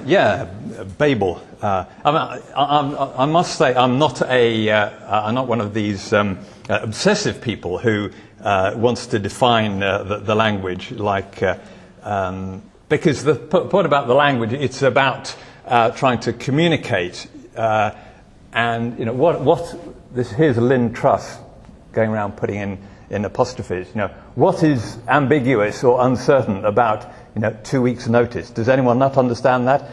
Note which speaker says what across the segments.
Speaker 1: Yeah, Babel. I must say I'm not one of these obsessive people who wants to define the language because the point about the language, it's about trying to communicate and here's Lynn Truss going around putting in apostrophes. What is ambiguous or uncertain about 2 weeks' notice? Does anyone not understand that?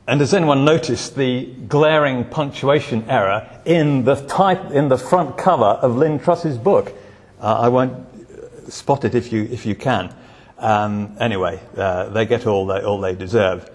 Speaker 1: And does anyone notice the glaring punctuation error in the front cover of Lynn Truss's book? I won't spot it if you can. Anyway, they get all they deserve.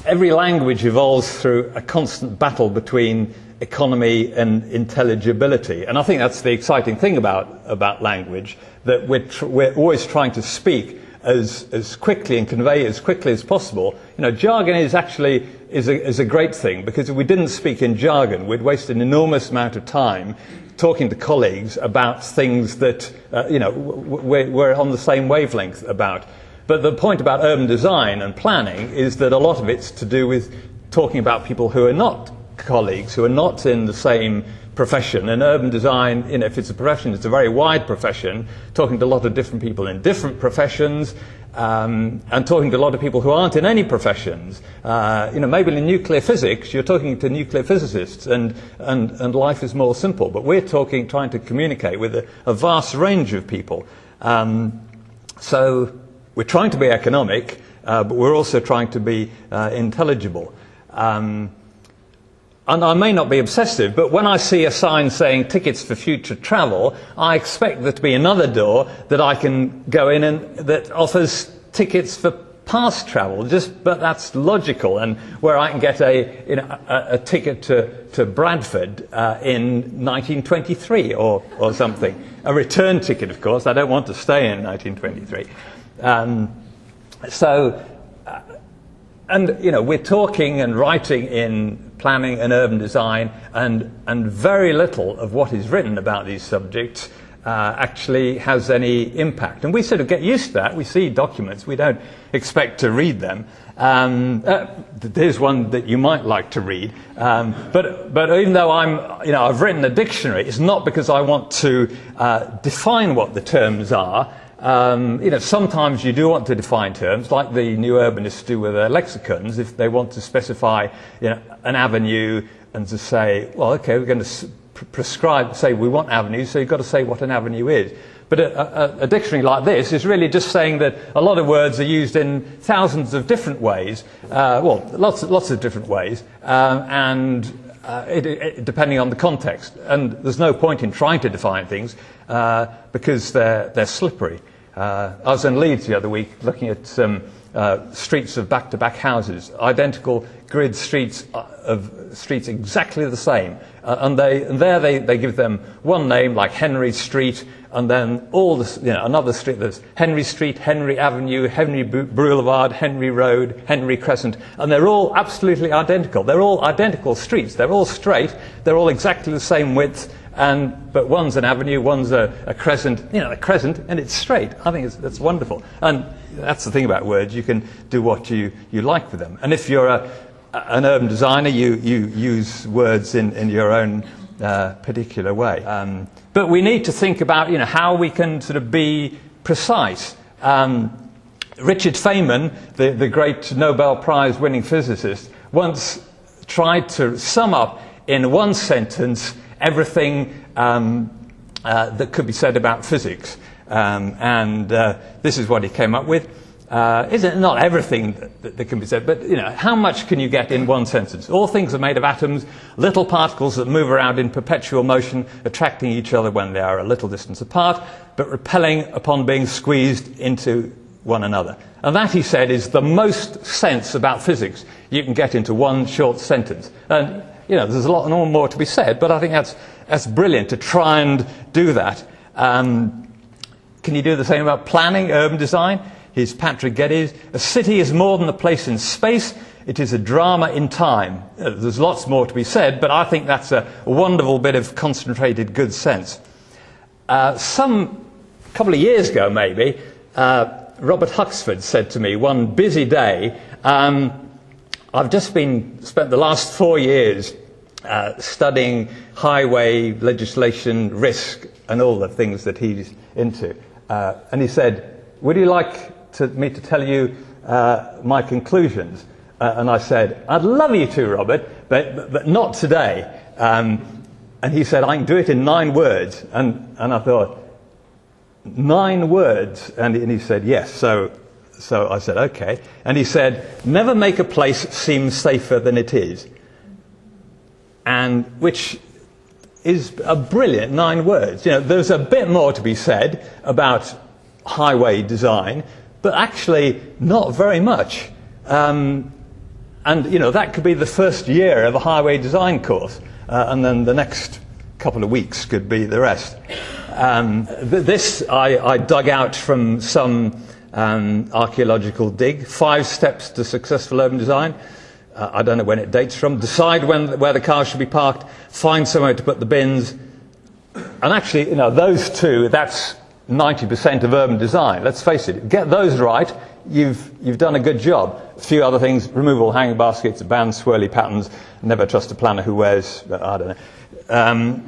Speaker 1: Every language evolves through a constant battle between economy and intelligibility, and I think that's the exciting thing about language, that we're always trying to speak as quickly and convey as quickly as possible. Jargon is actually a great thing, because if we didn't speak in jargon, we'd waste an enormous amount of time talking to colleagues about things that we're on the same wavelength about. But the point about urban design and planning is that a lot of it's to do with talking about people who are not colleagues, who are not in the same profession. And urban design, if it's a profession, it's a very wide profession, talking to a lot of different people in different professions, and talking to a lot of people who aren't in any professions. Maybe in nuclear physics, you're talking to nuclear physicists, and life is more simple. But we're trying to communicate with a vast range of people. So we're trying to be economic, but we're also trying to be intelligible. And I may not be obsessive, but when I see a sign saying tickets for future travel, I expect there to be another door that I can go in and that offers tickets for past travel. But that's logical, and where I can get a ticket to Bradford in 1923 or something. A return ticket, of course. I don't want to stay in 1923. We're talking and writing in planning and urban design, and very little of what is written about these subjects actually has any impact. And we sort of get used to that. We see documents, we don't expect to read them. There's one that you might like to read. But even though I've written a dictionary, it's not because I want to define what the terms are. Sometimes you do want to define terms, like the new urbanists do with their lexicons, if they want to specify, an avenue, and to say, well, okay, we're going to prescribe, say we want avenues, so you've got to say what an avenue is. But a dictionary like this is really just saying that a lot of words are used in thousands of different ways, lots of different ways, depending on the context. And there's no point in trying to define things because they're slippery. I was in Leeds the other week looking at some streets of back-to-back houses, identical grid streets exactly the same, and they give them one name, like Henry Street, and then another street. There's Henry Street, Henry Avenue, Henry Boulevard, Henry Road, Henry Crescent, and they're all absolutely identical. They're all identical streets. They're all straight. They're all exactly the same width. But one's an avenue, one's a crescent, a crescent, and it's straight. I think that's wonderful. And that's the thing about words. You can do what you like with them. And if you're an urban designer, you use words in your own particular way. But we need to think about, how we can sort of be precise. Richard Feynman, the great Nobel Prize winning physicist, once tried to sum up in one sentence everything that could be said about physics. This is what he came up with. Not everything that can be said, but how much can you get in one sentence? All things are made of atoms, little particles that move around in perpetual motion, attracting each other when they are a little distance apart, but repelling upon being squeezed into one another. And that, he said, is the most sense about physics you can get into one short sentence. And there's a lot more to be said, but I think that's brilliant to try and do that. Can you do the same about planning, urban design? Here's Patrick Geddes. A city is more than a place in space. It is a drama in time. There's lots more to be said, but I think that's a wonderful bit of concentrated good sense. Some couple of years ago, maybe, Robert Huxford said to me one busy day, I've just spent the last 4 years studying highway legislation, risk, and all the things that he's into. And he said, would you like me to tell you my conclusions? And I said, I'd love you to, Robert, but not today. And he said, I can do it in 9 words. And I thought, 9 words? And he said, yes. So I said, okay. And he said, never make a place seem safer than it is. And which is a brilliant 9 words. You know, there's a bit more to be said about highway design, but actually not very much. And, you know, that could be the first year of a highway design course, and then the next couple of weeks could be the rest. This I dug out from some archaeological dig. 5 steps to successful urban design. I don't know when it dates from. Decide where the cars should be parked. Find somewhere to put the bins. And actually, you know, those 2, that's 90% of urban design. Let's face it. Get those right, you've done a good job. A few other things: removable hanging baskets, ban swirly patterns, never trust a planner who wears, I don't know,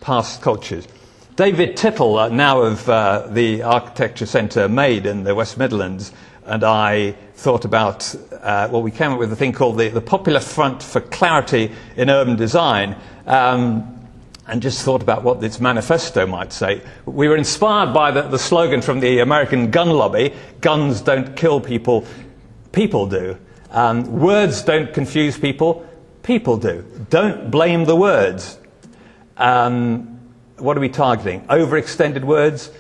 Speaker 1: past cultures. David Tittle, now of the Architecture Centre Made in the West Midlands, and I thought about, we came up with a thing called the Popular Front for Clarity in Urban Design, and just thought about what its manifesto might say. We were inspired by the slogan from the American gun lobby: guns don't kill people, people do. Words don't confuse people, people do. Don't blame the words. What are we targeting? Overextended words?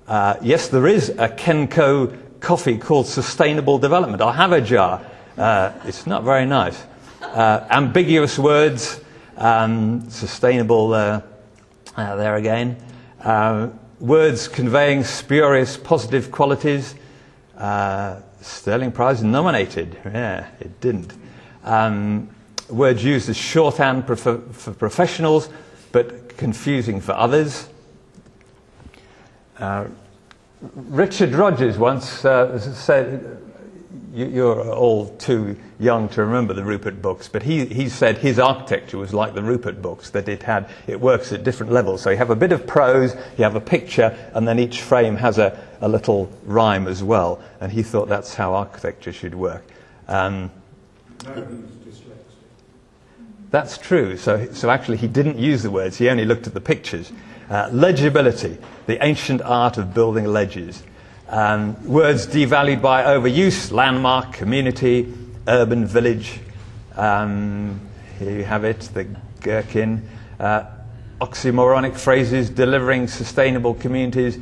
Speaker 1: Yes, there is a Kenco coffee called Sustainable Development. I have a jar. It's not very nice. Ambiguous words, sustainable, there again. Words conveying spurious positive qualities. Sterling Prize nominated. Yeah, it didn't. Words used as shorthand for professionals, but confusing for others. Richard Rogers once said, you're all too young to remember the Rupert books, but he said his architecture was like the Rupert books, that it works at different levels. So you have a bit of prose, you have a picture, and then each frame has a little rhyme as well. And he thought that's how architecture should work. That's true. So actually he didn't use the words, he only looked at the pictures. Legibility, the ancient art of building ledges. Words devalued by overuse: landmark, community, urban village. Here you have it, the gherkin. Oxymoronic phrases: delivering sustainable communities.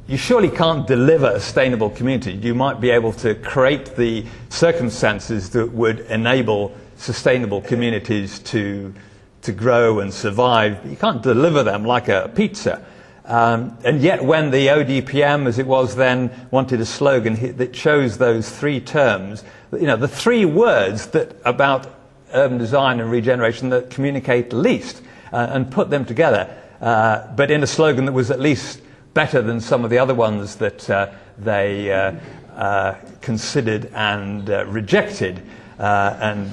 Speaker 1: You surely can't deliver a sustainable community. You might be able to create the circumstances that would enable sustainable communities to grow and survive. You can't deliver them like a pizza. And yet when the ODPM, as it was then, wanted a slogan that chose those 3 terms, you know, the 3 words that about urban design and regeneration that communicate least, and put them together, but in a slogan that was at least better than some of the other ones that they considered and rejected, and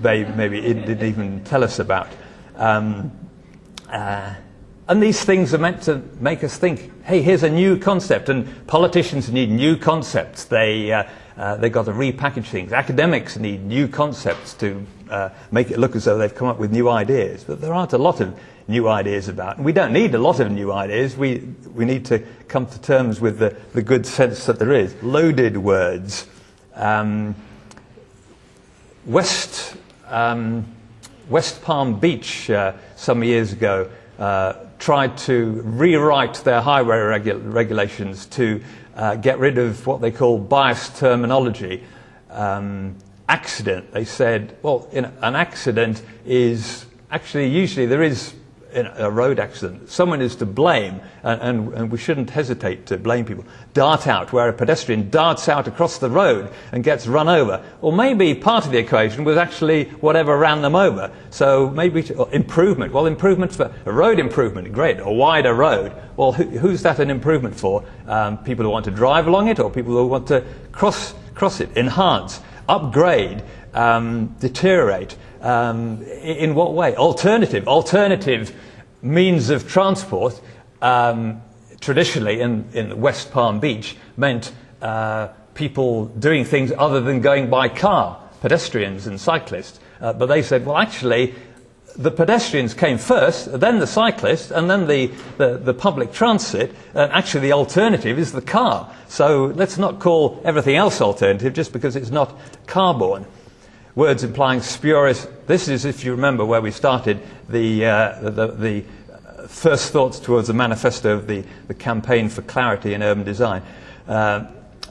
Speaker 1: they maybe didn't even tell us about. And these things are meant to make us think, hey, here's a new concept. And politicians need new concepts. They've got to repackage things. Academics need new concepts to make it look as though they've come up with new ideas. But there aren't a lot of new ideas about. And we don't need a lot of new ideas. We need to come to terms with the good sense that there is. Loaded words. West Palm Beach some years ago tried to rewrite their highway regulations to get rid of what they call biased terminology. Accident, they said, well, an accident is actually, usually there is a road accident. Someone is to blame, and we shouldn't hesitate to blame people. Dart out, where a pedestrian darts out across the road and gets run over. Or maybe part of the equation was actually whatever ran them over. So maybe improvement. Well, improvements for a road improvement, great. A wider road. well, who's that an improvement for? People who want to drive along it, or people who want to cross it, enhance, upgrade, deteriorate? In what way? Alternative means of transport, traditionally in West Palm Beach, meant people doing things other than going by car, pedestrians and cyclists. But they said, well, actually, the pedestrians came first, then the cyclists, and then the public transit, and actually the alternative is the car. So let's not call everything else alternative just because it's not car-borne. Words implying spurious. This is, if you remember where we started, the first thoughts towards the manifesto of the Campaign for Clarity in Urban Design.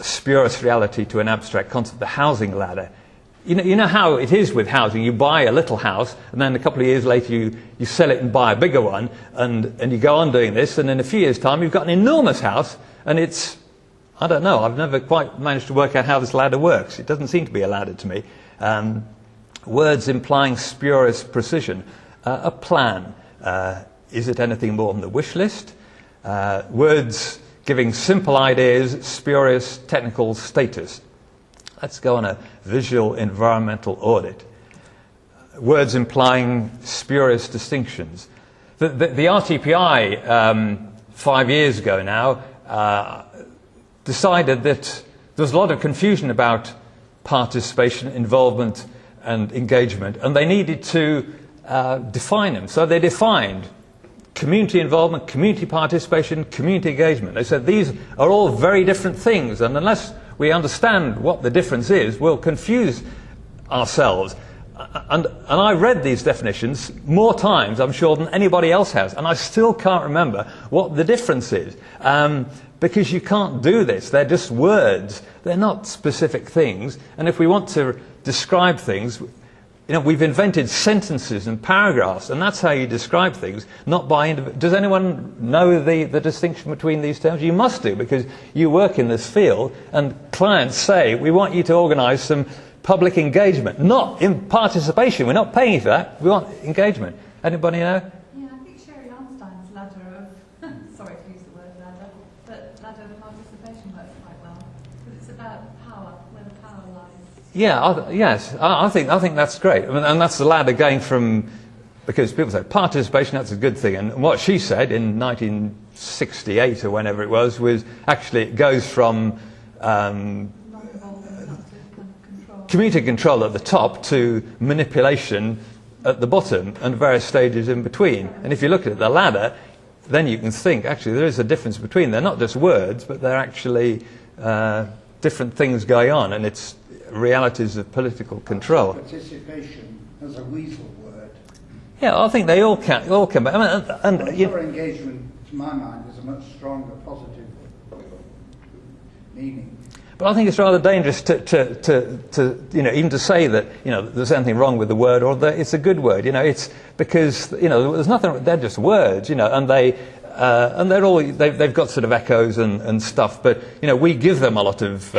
Speaker 1: Spurious reality to an abstract concept, the housing ladder. You know how it is with housing. You buy a little house, and then a couple of years later you sell it and buy a bigger one, and you go on doing this, and in a few years' time you've got an enormous house, and it's, I don't know, I've never quite managed to work out how this ladder works. It doesn't seem to be a ladder to me. Words implying spurious precision. A plan. Is it anything more than the wish list? Words giving simple ideas spurious technical status. Let's go on a visual environmental audit. Words implying spurious distinctions. The RTPI 5 years ago now decided that there was a lot of confusion about participation, involvement and engagement, and they needed to define them. So they defined community involvement, community participation, community engagement. They said these are all very different things, and unless we understand what the difference is, we'll confuse ourselves. And I read these definitions more times, I'm sure, than anybody else has, and I still can't remember what the difference is. Because you can't do this. They're just words. They're not specific things. And if we want to describe things, we've invented sentences and paragraphs, and that's how you describe things, not by Does anyone know the distinction between these terms? You must do, because you work in this field, and clients say, we want you to organise some public engagement, not in participation. We're not paying you for that. We want engagement. Anybody know?
Speaker 2: Yeah, I think Sherry Arnstein's ladder of, sorry to use the word ladder, but ladder of participation works quite well, because it's about power, where the power lies.
Speaker 1: Yeah, yes, I think that's great. I mean, and that's the ladder going from, because people say participation, that's a good thing. And what she said in 1968 or whenever it was actually it goes from community control at the top to manipulation at the bottom and various stages in between. And if you look at the ladder, then you can think, actually, there is a difference between. They're not just words, but they're actually different things going on, and it's realities of political control.
Speaker 3: Participation as a weasel word.
Speaker 1: Yeah, I think they all can. I mean,
Speaker 3: engagement, to my mind, is a much stronger positive meaning.
Speaker 1: But I think it's rather dangerous to even to say that there's anything wrong with the word or that it's a good word. It's because there's nothing. They're just words. And they're all they've got sort of echoes and stuff. But we give them a lot of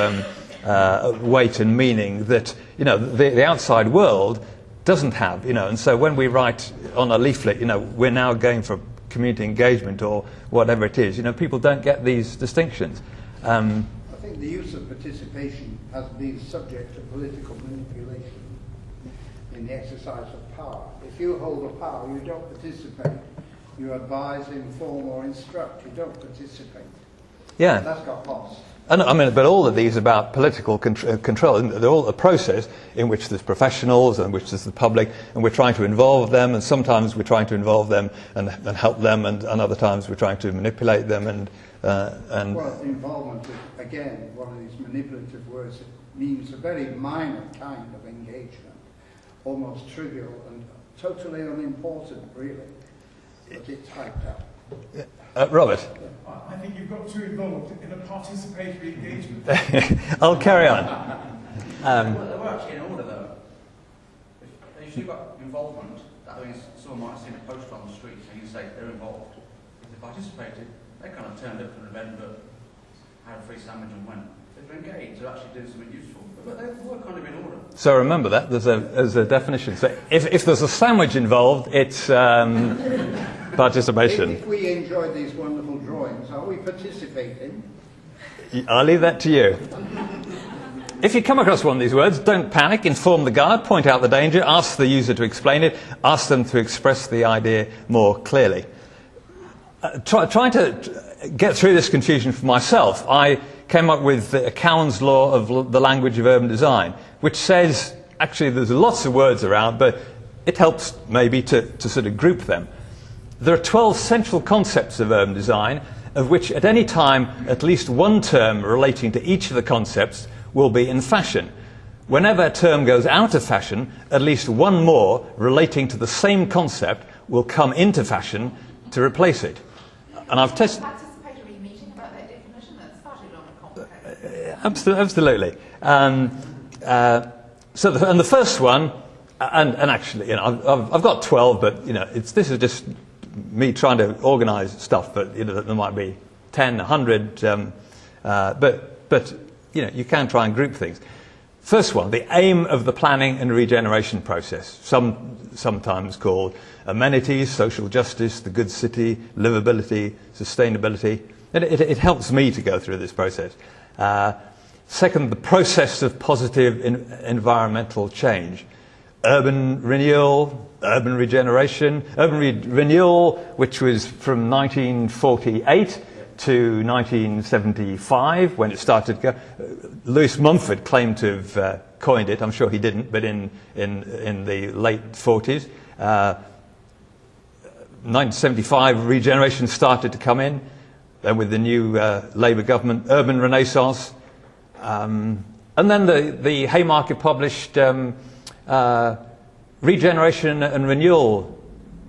Speaker 1: weight and meaning that the outside world doesn't have. And so when we write on a leaflet, we're now going for community engagement or whatever it is. People don't get these distinctions.
Speaker 3: I think the use of participation has been subject to political manipulation in the exercise of power. If you hold a power, you don't participate. You advise, inform, or instruct. You don't participate.
Speaker 1: Yeah.
Speaker 3: That's got lost.
Speaker 1: But all of these are about political control. They're all a process in which there's professionals and which there's the public, and we're trying to involve them, and sometimes we're trying to involve them and help them, and other times we're trying to manipulate them.
Speaker 3: Well, involvement is, again, one of these manipulative words. It means a very minor kind of engagement, almost trivial and totally unimportant, really, but it's hyped up.
Speaker 1: Robert?
Speaker 4: I think you've got too involved in a participatory engagement.
Speaker 1: I'll carry on.
Speaker 5: Well, they were actually in order, though. If you've got involvement, that means someone might have seen a poster on the street, so you say they're involved. If they participated, they kind of turned up for an event but had a free sandwich and went. If they're engaged, they're actually doing something useful. But they were kind of in order.
Speaker 1: So remember that, there's a definition. So if there's a sandwich involved, it's participation.
Speaker 3: If we enjoy these wonderful drawings, are we participating?
Speaker 1: I'll leave that to you. If you come across one of these words, don't panic, inform the guard, point out the danger, ask the user to explain it, ask them to express the idea more clearly. Trying to get through this confusion for myself, I came up with the Cowans Law of the language of urban design, which says, actually there's lots of words around, but it helps maybe to sort of group them. There are 12 central concepts of urban design, of which at any time at least one term relating to each of the concepts will be in fashion. Whenever a term goes out of fashion, at least one more relating to the same concept will come into fashion to replace it. And I've tested...
Speaker 6: Participatory meeting about that definition, that's far too long and complicated.
Speaker 1: Absolutely. And the first one, and actually, you know, I've got 12, but you know, this is just me trying to organise stuff. But you know, there might be 10, 100, but you know, you can try and group things. First one, the aim of the planning and regeneration process, sometimes called amenities, social justice, the good city, livability, sustainability. It helps me to go through this process. Second, the process of positive environmental change. Urban renewal, urban regeneration. Renewal, which was from 1948 to 1975, when it started to go. Lewis Mumford claimed to have coined it. I'm sure he didn't, but in the late 40s. 1975, regeneration started to come in. Then with the new Labour government, urban renaissance. And then the Haymarket published Regeneration and Renewal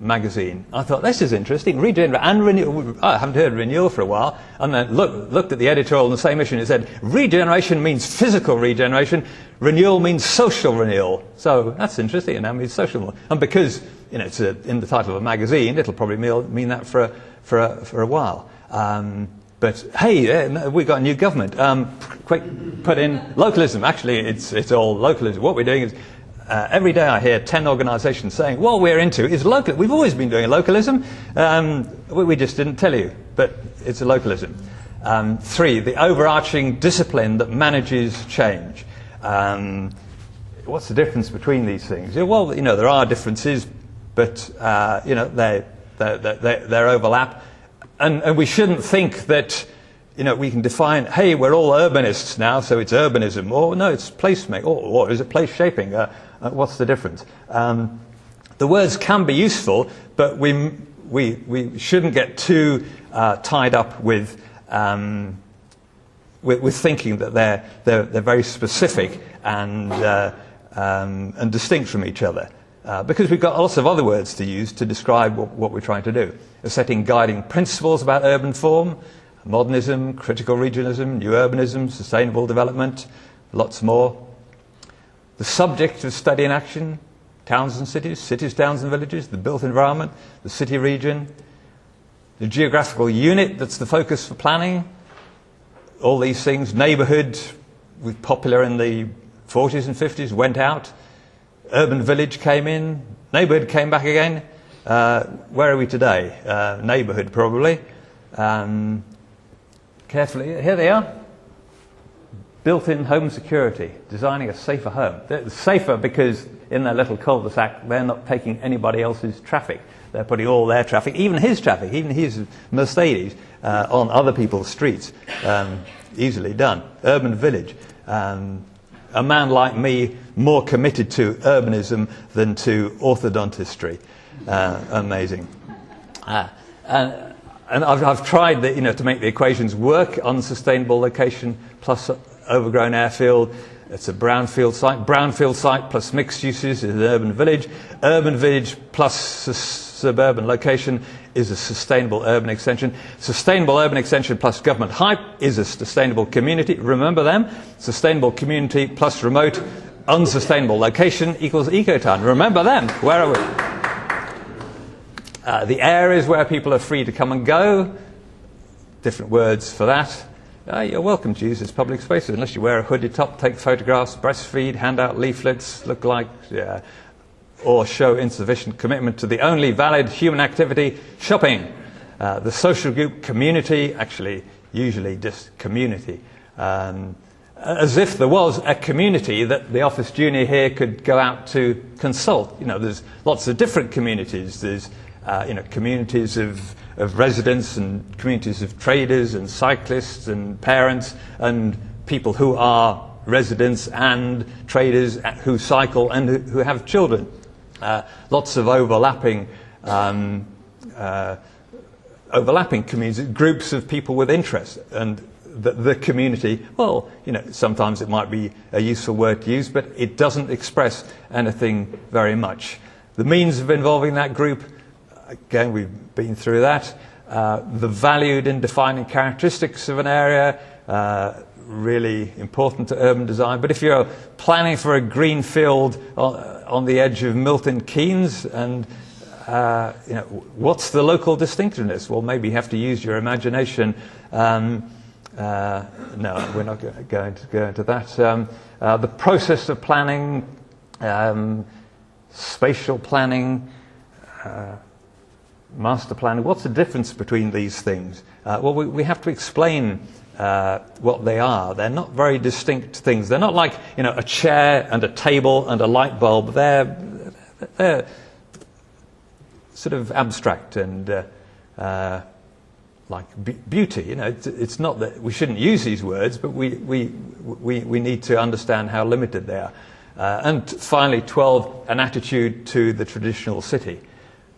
Speaker 1: magazine. I thought, this is interesting. Regeneration and renewal. I haven't heard renewal for a while. And then looked at the editorial in the same issue and it said, regeneration means physical regeneration, renewal means social renewal. So that's interesting, and that means social renewal. And because you know it's in the title of a magazine, it'll probably mean that for a while. But hey, we've got a new government. Quick, put in localism. Actually, it's all localism. What we're doing is every day I hear 10 organisations saying, what we're into is local. We've always been doing localism. We just didn't tell you, but it's a localism. 3, the overarching discipline that manages change. What's the difference between these things? Well, you know, there are differences, but you know, they overlap. And we shouldn't think that, you know, we can define, hey, we're all urbanists now, so it's urbanism. Or no, it's placemaking. Or is it place shaping? What's the difference? The words can be useful, but we shouldn't get too tied up with thinking that they're very specific and distinct from each other. Because we've got lots of other words to use to describe what we're trying to do. Setting guiding principles about urban form, modernism, critical regionalism, new urbanism, sustainable development, lots more. The subject of study and action, towns and cities, towns and villages, the built environment, the city region, the geographical unit that's the focus for planning, all these things. Neighbourhood, was popular in the 40s and 50s, went out. Urban village came in, neighbourhood came back again. Where are we today? Neighbourhood, probably. Carefully, here they are. Built-in home security, designing a safer home. They're safer because in their little cul-de-sac, they're not taking anybody else's traffic. They're putting all their traffic, even his traffic, even his Mercedes, on other people's streets. Easily done. Urban village. A man like me, more committed to urbanism than to orthodontistry. Amazing. And I've tried to make the equations work. Unsustainable location plus overgrown airfield. It's a brownfield site. Brownfield site plus mixed uses is an urban village. Urban village plus suburban location is a sustainable urban extension. Sustainable urban extension plus government hype is a sustainable community. Remember them? Sustainable community plus remote unsustainable location equals ecotown. Remember them. Where are we? The areas where people are free to come and go. Different words for that. You're welcome to use this public spaces unless you wear a hooded top, take photographs, breastfeed, hand out leaflets, look like or show insufficient commitment to the only valid human activity, shopping. The social group community, actually usually just community. As if there was a community that the office junior here could go out to consult. There's lots of different communities. There's communities of residents and communities of traders and cyclists and parents and people who are residents and traders who cycle and who have children. Lots of overlapping communities, groups of people with interests, and the community, well, sometimes it might be a useful word to use, but it doesn't express anything very much. The means of involving that group, again, we've been through that. The valued and defining characteristics of an area, really important to urban design. But if you're planning for a green field on the edge of Milton Keynes, and what's the local distinctiveness? Well, maybe you have to use your imagination. No, we're not going to go into that. The process of planning, spatial planning, master planning. What's the difference between these things? Well, we have to explain what they are. They're not very distinct things. They're not like a chair and a table and a light bulb. They're sort of abstract and like beauty. It's not that we shouldn't use these words, but we need to understand how limited they are. And finally, 12, an attitude to the traditional city.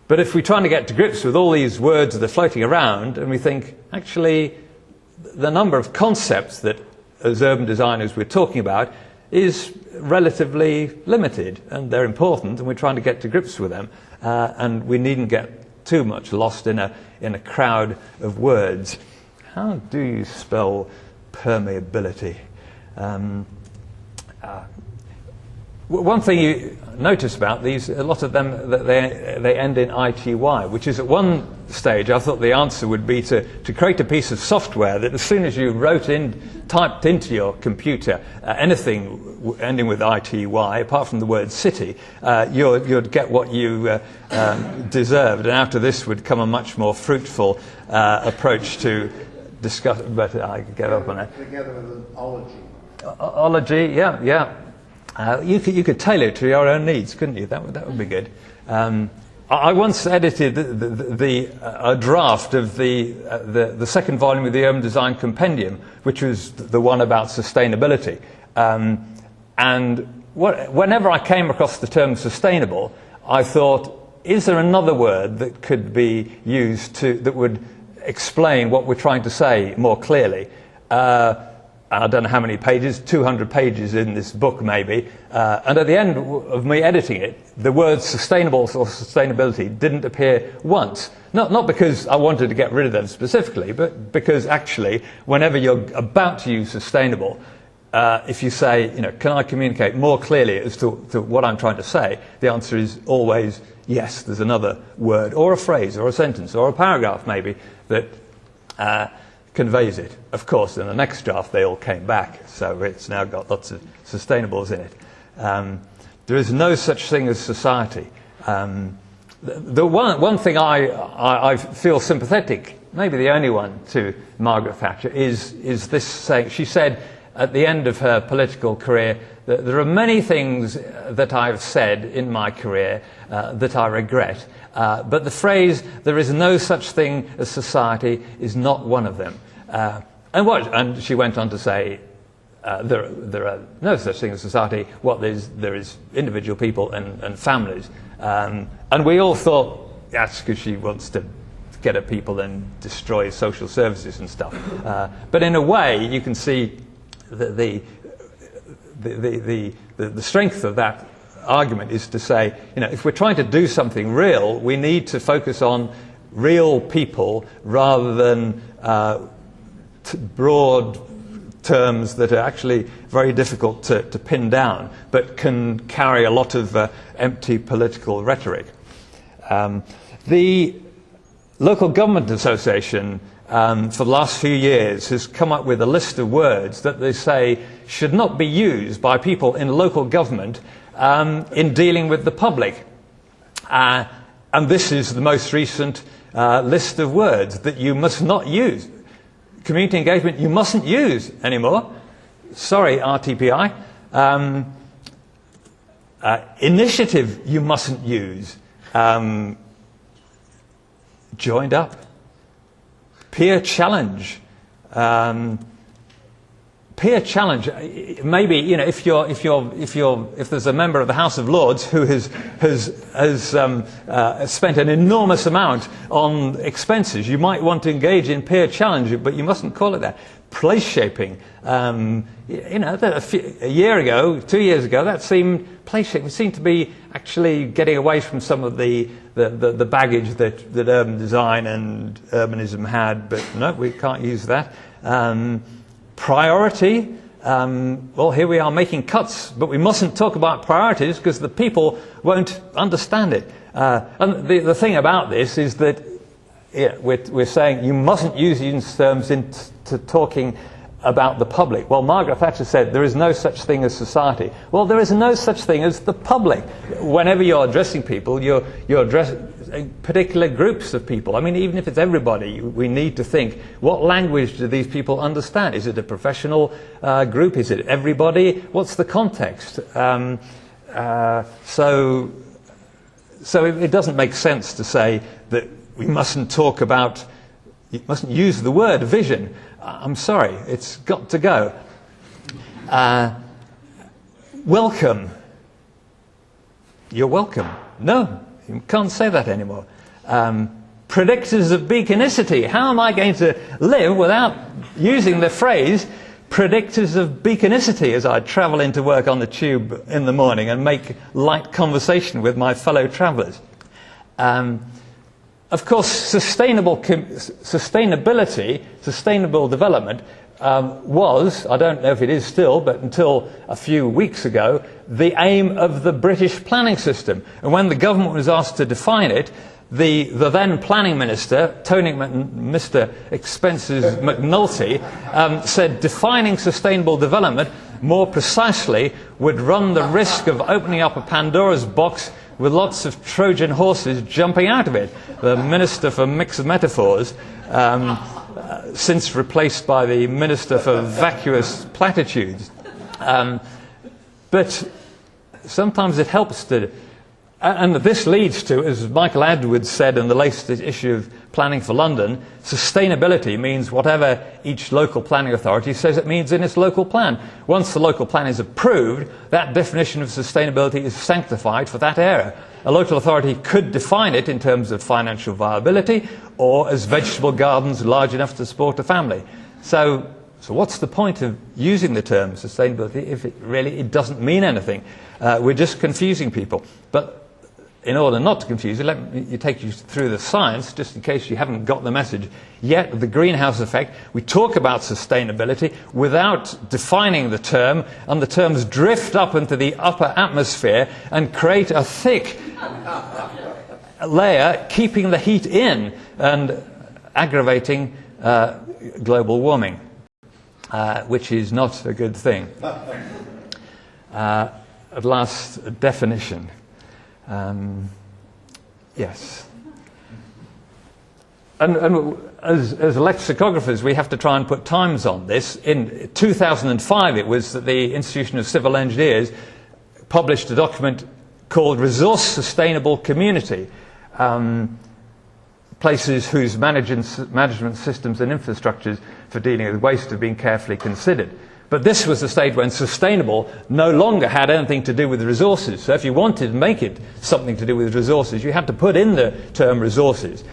Speaker 1: But if we're trying to get to grips with all these words that are floating around, and we think, actually, the number of concepts that, as urban designers, we're talking about is relatively limited, and they're important, and we're trying to get to grips with them, and we needn't get too much lost in a crowd of words. How do you spell permeability? One thing you notice about these, a lot of them, that they end in ITY, which is at one stage I thought the answer would be to create a piece of software that as soon as you typed into your computer anything ending with ITY, apart from the word city, you'd get what you deserved. And after this would come a much more fruitful approach to discuss, but I get up on it.
Speaker 3: Together with an ology.
Speaker 1: Ology, yeah. You could tailor it to your own needs, couldn't you? That would be good. I once edited a draft of the second volume of the Urban Design Compendium, which was the one about sustainability. And whenever I came across the term sustainable, I thought, is there another word that could be used that would explain what we're trying to say more clearly? I don't know how many pages, 200 pages in this book maybe, and at the end of me editing it, the words sustainable or sustainability didn't appear once. Not because I wanted to get rid of them specifically, but because actually, whenever you're about to use sustainable, if you say, can I communicate more clearly as to what I'm trying to say, the answer is always yes, there's another word, or a phrase, or a sentence, or a paragraph maybe, that conveys it. Of course, in the next draft they all came back, so it's now got lots of sustainables in it. There is no such thing as society. The one thing I feel sympathetic, maybe the only one, to Margaret Thatcher is this saying. She said at the end of her political career that there are many things that I've said in my career that I regret, but the phrase "there is no such thing as society" is not one of them. And she went on to say, there are no such thing as society. There is individual people and families. And we all thought that's because she wants to get at people and destroy social services and stuff. But in a way, you can see the strength of that argument is to say, if we're trying to do something real, we need to focus on real people rather than broad terms that are actually very difficult to pin down, but can carry a lot of empty political rhetoric. The Local Government Association, for the last few years, has come up with a list of words that they say should not be used by people in local government in dealing with the public. And this is the most recent list of words that you must not use. Community engagement you mustn't use anymore. Sorry, RTPI. Initiative you mustn't use. Joined up. Peer challenge. Peer challenge. Maybe, you know, if there's a member of the House of Lords who has spent an enormous amount on expenses, you might want to engage in peer challenge, but you mustn't call it that. Place shaping. You know, a year ago, 2 years ago, that seemed place shaping seemed to be actually getting away from some of the baggage that urban design and urbanism had. But no, we can't use that. Priority, well, here we are making cuts, but we mustn't talk about priorities because the people won't understand it. And the thing about this is that we're saying you mustn't use these terms into talking about the public. Well, Margaret Thatcher said there is no such thing as society. Well, there is no such thing as the public. Whenever you're addressing people, you're addressing particular groups of people. I mean, even if it's everybody, we need to think, what language do these people understand? Is it a professional group? Is it everybody? What's the context? So it doesn't make sense to say that we mustn't talk about, you mustn't use the word vision. I'm sorry, it's got to go. Welcome. You're welcome. No, you can't say that anymore. Predictors of beaconicity. How am I going to live without using the phrase predictors of beaconicity as I travel into work on the tube in the morning and make light conversation with my fellow travellers? Of course, sustainability, sustainable development was, I don't know if it is still, but until a few weeks ago, the aim of the British planning system. And when the government was asked to define it, the then planning minister, Mr. Expenses McNulty, said defining sustainable development more precisely would run the risk of opening up a Pandora's box with lots of Trojan horses jumping out of it. The Minister for Mixed Metaphors, since replaced by the Minister for Vacuous Platitudes. But sometimes it helps to... And this leads to, as Michael Edwards said in the latest issue of Planning for London, sustainability means whatever each local planning authority says it means in its local plan. Once the local plan is approved, that definition of sustainability is sanctified for that area. A local authority could define it in terms of financial viability or as vegetable gardens large enough to support a family. So what's the point of using the term sustainability if it doesn't mean anything? We're just confusing people. But in order not to confuse you, let me take you through the science, just in case you haven't got the message yet. The greenhouse effect, we talk about sustainability without defining the term, and the terms drift up into the upper atmosphere and create a thick layer, keeping the heat in and aggravating global warming, which is not a good thing. At last, a definition. Yes. And as lexicographers, we have to try and put times on this. In 2005, it was that the Institution of Civil Engineers published a document called Resource Sustainable Community. Places whose management systems and infrastructures for dealing with waste have been carefully considered. But this was the stage when sustainable no longer had anything to do with resources. So if you wanted to make it something to do with resources, you had to put in the term resources.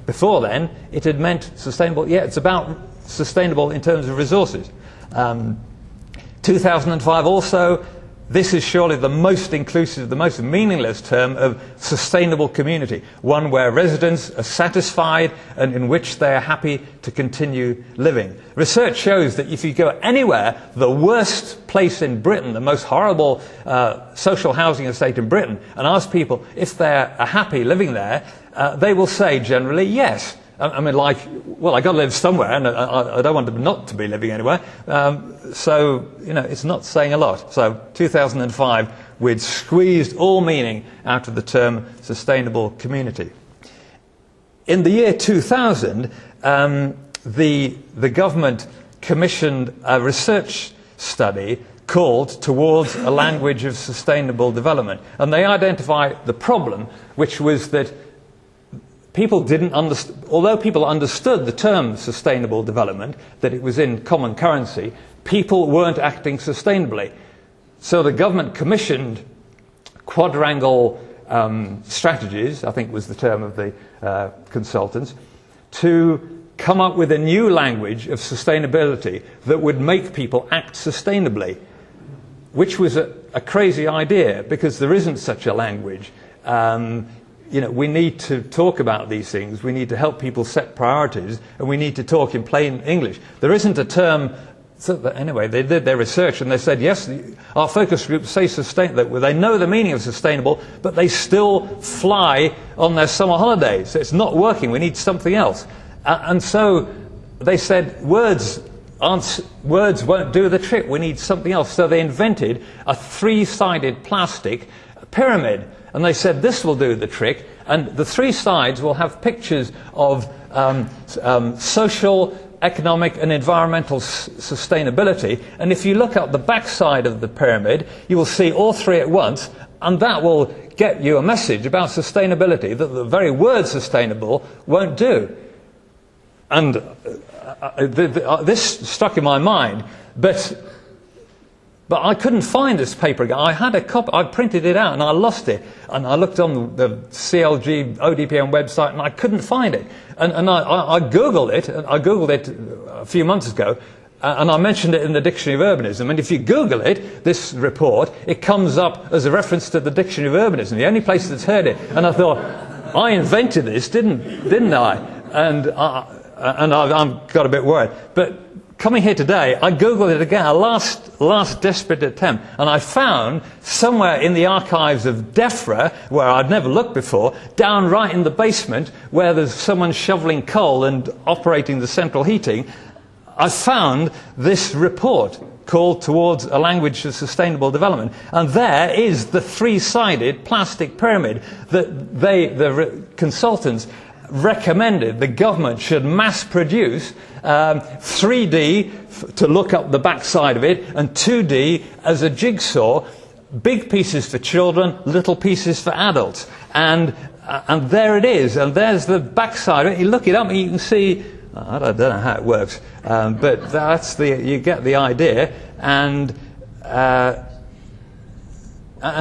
Speaker 1: Before then, it had meant sustainable. Yeah, it's about sustainable in terms of resources. 2005 also, this is surely the most inclusive, the most meaningless term of sustainable community. One where residents are satisfied and in which they are happy to continue living. Research shows that if you go anywhere, the worst place in Britain, the most horrible social housing estate in Britain, and ask people if they are happy living there, they will say generally yes. I mean, like, well, I got to live somewhere, and I don't want to not to be living anywhere. So, you know, it's not saying a lot. So, 2005, we'd squeezed all meaning out of the term sustainable community. In the year 2000, the government commissioned a research study called Towards a Language of Sustainable Development. And they identified the problem, which was that people didn't understand, although people understood the term sustainable development, that it was in common currency, people weren't acting sustainably. So the government commissioned quadrangle strategies, I think was the term of the consultants, to come up with a new language of sustainability that would make people act sustainably, which was a crazy idea, because there isn't such a language. You know, we need to talk about these things, we need to help people set priorities, and we need to talk in plain English. There isn't a term. So anyway, they did their research and they said, yes, our focus groups say that they know the meaning of sustainable, but they still fly on their summer holidays. It's not working, we need something else. And so they said, words won't do the trick, we need something else. So they invented a three-sided plastic pyramid. And they said, this will do the trick. And the three sides will have pictures of social, economic and environmental sustainability. And if you look at the back side of the pyramid, you will see all three at once. And that will get you a message about sustainability that the very word sustainable won't do. And this struck in my mind, but I couldn't find this paper again. I had a copy, I printed it out and I lost it. And I looked on the CLG ODPM website and I couldn't find it. And I Googled it, a few months ago, and I mentioned it in the Dictionary of Urbanism. And if you Google it, this report, it comes up as a reference to the Dictionary of Urbanism, the only place that's heard it. And I thought, I invented this, didn't I? And I've got a bit worried. But coming here today, I Googled it again, a last desperate attempt, and I found somewhere in the archives of DEFRA, where I'd never looked before, down right in the basement, where there's someone shoveling coal and operating the central heating, I found this report called Towards a Language of Sustainable Development. And there is the three-sided plastic pyramid that the consultants recommended the government should mass produce 3D to look up the backside of it, and 2D as a jigsaw, big pieces for children, little pieces for adults. And there it is, and there's the backside of it. You look it up and you can see, I don't know how it works, but you get the idea. And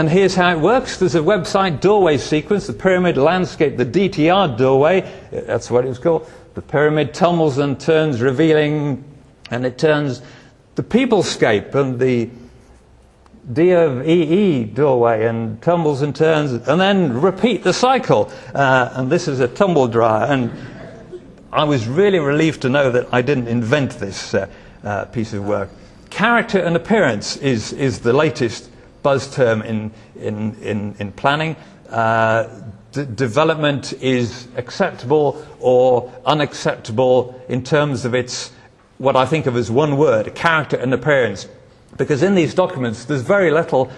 Speaker 1: here's how it works. There's a website doorway sequence, the pyramid landscape, the DTR doorway, that's what it was called. The pyramid tumbles and turns, revealing, and it turns the peoplescape, and the D of EE doorway, and tumbles and turns, and then repeat the cycle. And this is a tumble dryer. And I was really relieved to know that I didn't invent this piece of work. Character and appearance is the latest buzz term in planning. Development is acceptable or unacceptable in terms of its, what I think of as one word, character and appearance. Because in these documents there's very little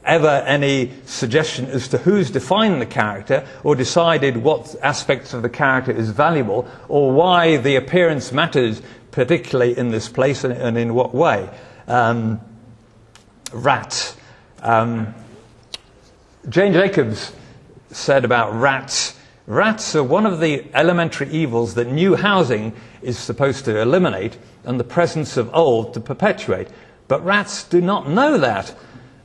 Speaker 1: ever any suggestion as to who's defined the character or decided what aspects of the character is valuable or why the appearance matters, particularly in this place, and in what way. Rats. Jane Jacobs said about rats, rats are one of the elementary evils that new housing is supposed to eliminate and the presence of old to perpetuate. But rats do not know that.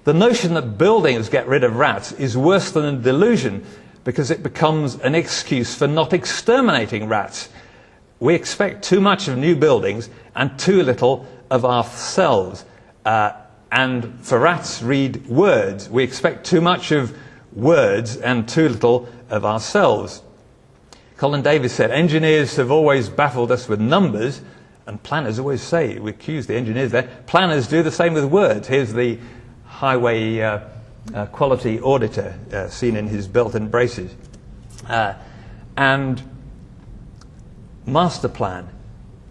Speaker 1: The notion that buildings get rid of rats is worse than a delusion, because it becomes an excuse for not exterminating rats. We expect too much of new buildings and too little of ourselves. And for rats, read words. We expect too much of words and too little of ourselves. Colin Davis said, engineers have always baffled us with numbers, and planners always say, we accuse the engineers there, planners do the same with words. Here's the highway quality auditor seen in his belt and braces. And master plan,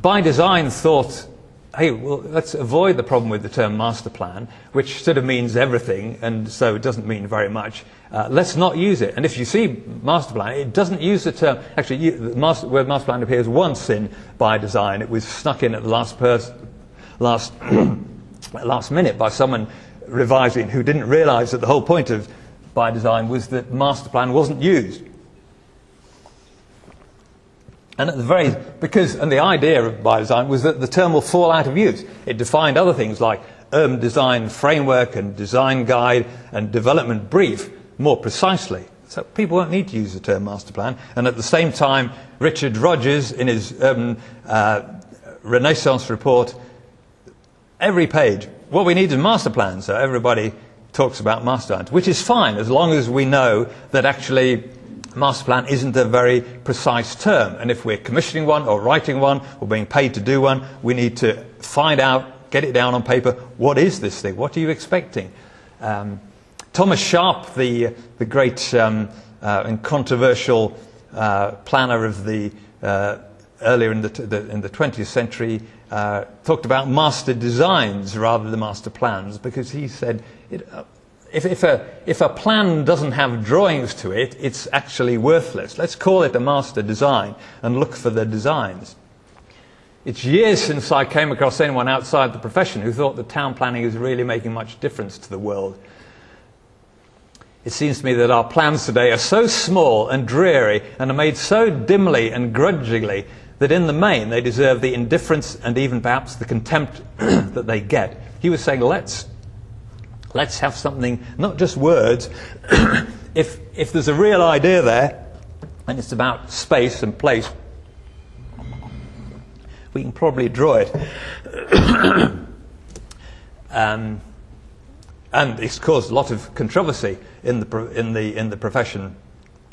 Speaker 1: by design thought, hey, well, let's avoid the problem with the term master plan, which sort of means everything, and so it doesn't mean very much. Let's not use it. And if you see master plan, it doesn't use the term. Actually, the word master plan appears once in by design. It was snuck in at the last minute by someone revising who didn't realise that the whole point of by design was that master plan wasn't used. And at the the idea of by design was that the term will fall out of use. It defined other things like urban design framework and design guide and development brief more precisely. So people won't need to use the term master plan. And at the same time, Richard Rogers, in his urban Renaissance report, every page, what we need is master plan. So everybody talks about master plans, which is fine as long as we know that actually master plan isn't a very precise term. And if we're commissioning one or writing one or being paid to do one, we need to find out, get it down on paper, what is this thing? What are you expecting? Thomas Sharp, the great and controversial planner of the earlier in the 20th century, talked about master designs rather than master plans, because he said if a plan doesn't have drawings to it, it's actually worthless. Let's call it a master design and look for the designs. It's years since I came across anyone outside the profession who thought that town planning is really making much difference to the world. It seems to me that our plans today are so small and dreary and are made so dimly and grudgingly that in the main they deserve the indifference and even perhaps the contempt that they get. He was saying, let's have something, not just words. If there's a real idea there, and it's about space and place, we can probably draw it. And it's caused a lot of controversy in the profession,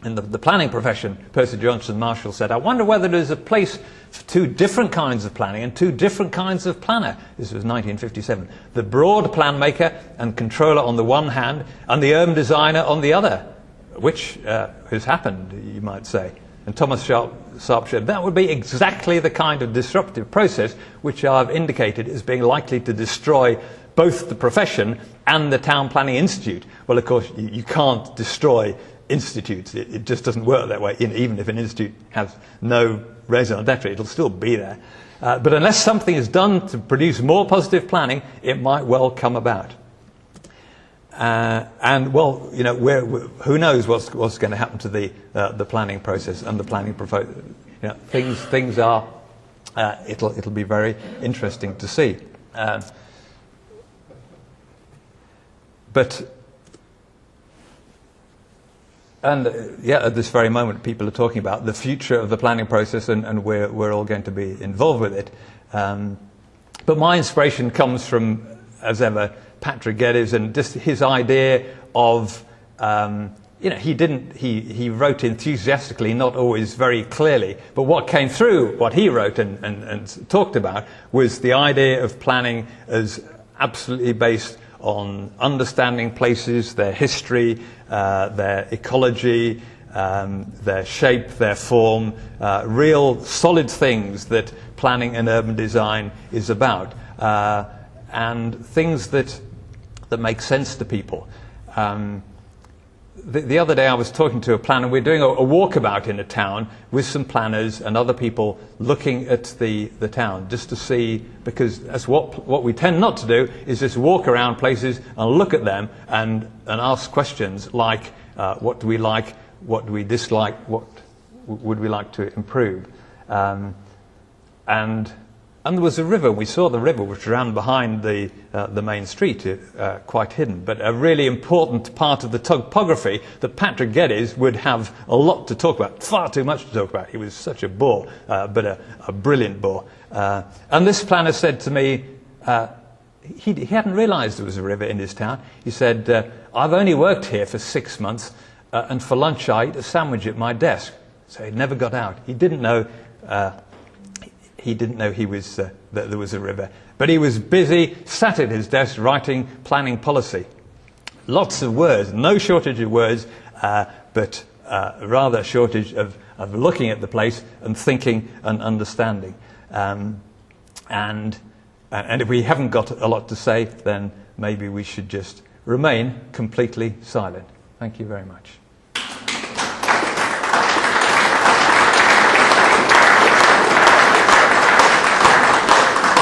Speaker 1: in the planning profession. Percy Johnson Marshall said, "I wonder whether there's a place for two different kinds of planning and two different kinds of planner." This was 1957. The broad plan maker and controller on the one hand, and the urban designer on the other, which has happened, you might say. And Thomas Sharp said that would be exactly the kind of disruptive process which I've indicated is being likely to destroy both the profession and the Town Planning Institute. Well, of course, you can't destroy institutes. It just doesn't work that way. Even if an institute has no raison d'etre, it'll still be there. But unless something is done to produce more positive planning, it might well come about. And well, who knows what's going to happen to the planning process and the planning proposal. Things are. It'll be very interesting to see. At this very moment, people are talking about the future of the planning process, and we're all going to be involved with it. But my inspiration comes from, as ever, Patrick Geddes, and just his idea of, he wrote enthusiastically, not always very clearly, but what came through, what he wrote and talked about, was the idea of planning as absolutely based on understanding places, their history, their ecology, their shape, their form, real solid things that planning and urban design is about, and things that make sense to people. The other day I was talking to a planner. We're doing a walkabout in a town with some planners and other people looking at the town, just to see, because that's what we tend not to do, is just walk around places and look at them and ask questions like, what do we like, what do we dislike, what would we like to improve? And there was a river. We saw the river, which ran behind the main street, quite hidden. But a really important part of the topography that Patrick Geddes would have a lot to talk about, far too much to talk about. He was such a bore, but a brilliant bore. And this planner said to me, he hadn't realised there was a river in his town. He said, "I've only worked here for 6 months, and for lunch I eat a sandwich at my desk." So he never got out. He didn't know. He didn't know that there was a river. But he was busy, sat at his desk, writing planning policy. Lots of words, no shortage of words, but rather a shortage of looking at the place and thinking and understanding. And if we haven't got a lot to say, then maybe we should just remain completely silent. Thank you very much.